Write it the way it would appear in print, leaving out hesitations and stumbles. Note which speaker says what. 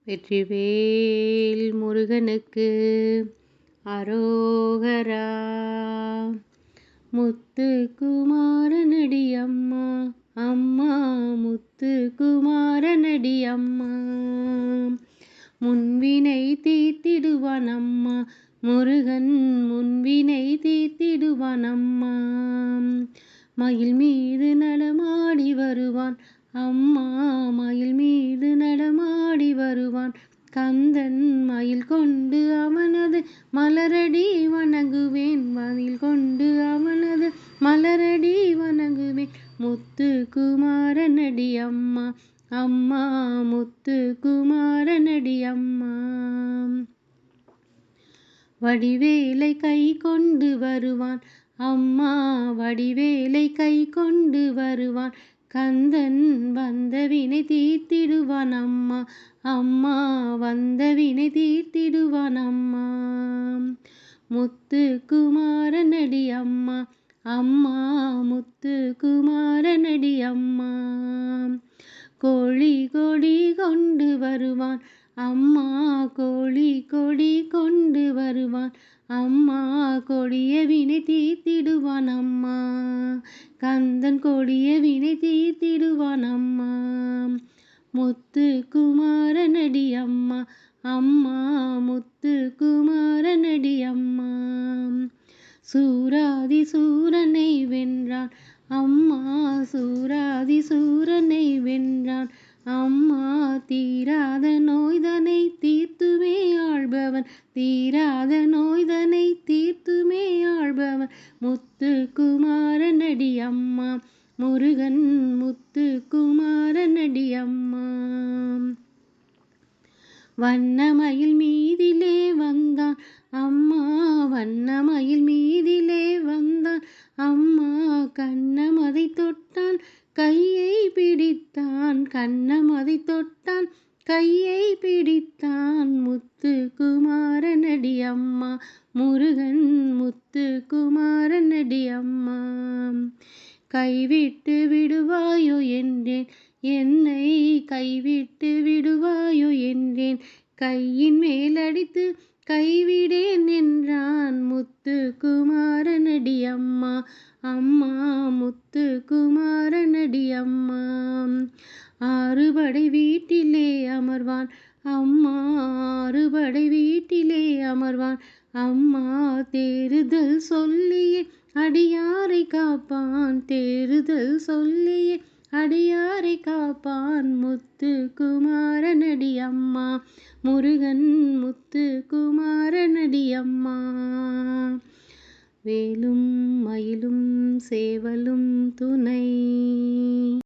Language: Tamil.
Speaker 1: வெற்றிவேல் முருகனுக்கு அரோகரா. முத்துக்குமாரனடி அம்மா அம்மா முத்துக்குமாரனடி அம்மா. முன்வினை தீர்த்திடுவான் அம்மா முருகன், முன்வினை தீர்த்திடுவான் அம்மா. மயில் மீது நடமாடி வருவான் அம்மா, மயில் மீது நடமாடி வருவான். கந்தன் மயில் கொண்டு அவனது மலரடி வணங்குவேன், மயில் கொண்டு அவனது மலரடி வணங்குவேன். முத்துக்குமாரனடி அம்மா அம்மா முத்துக்குமாரனடி அம்மா. வடிவேலை கை கொண்டு வருவான் அம்மா, வடிவேலை கை கொண்டு வருவான். கந்தன் வந்த வினை தீர்த்திடுவான் அம்மா அம்மா, வந்த வினை தீர்த்திடுவான் அம்மா. முத்துக்குமாரனடி அம்மா அம்மா முத்துக்குமாரனடி அம்மா. கோழி கொடி கொண்டு வருவான் அம்மா, கோழி கொடி கொண்டு வருவான் அம்மா. கொடிய வினை தீர்த்திடுவான் அம்மா, கந்தன் கொடிய வினை தீர்த்திடுவான் அம்மா. முத்துக்குமாரனடி அம்மா அம்மா முத்துக்குமாரனடி அம்மா. சூராதி சூரனை வென்றான் அம்மா, சூராதி சூரனை வென்றான் அம்மா. தீராத நோய்தனை தீர்த்துமே ஆள்பவன், தீராத நோய்தனை தீர்த்துமே ஆள்பவன். முத்துக்குமாரனடி அம்மா முருகன், முத்துக்குமாரனடி அம்மா. வண்ணமயில் மீதிலே வந்தான் அம்மா, வண்ணமயில் மீதிலே வந்தான் அம்மா. கண்ணம் அதை தொட்டான் கையை பிடித்தான், கண்ணம் அதை தொட்டான் கையை பிடித்தான். முத்துக்குமாரனடி அம்மா முருகன், முத்துக்குமாரனடி அம்மா. கைவிட்டு விடுவாயோ என்றேன், என்னை கைவிட்டு விடுவாயோ என்றேன். கையின் மேலடித்து கைவிடேன் என்றான். முத்துக்குமாரனடி அம்மா அம்மா முத்துக்குமாரனடி அம்மா. ஆறுபடை வீட்டிலே அமர்வான் அம்மா, ஆறுபடை வீட்டிலே அமர்வான் அம்மா. தேறுதல் சொல்லியே அடியாரை காப்பான், தேறுதல் சொல்லியே அடியாரை காப்பான். முத்துக்குமாரனடி அம்மா முருகன், முத்துக்குமாரனடி அம்மா. வேலும் மயிலும் சேவலும் துணை,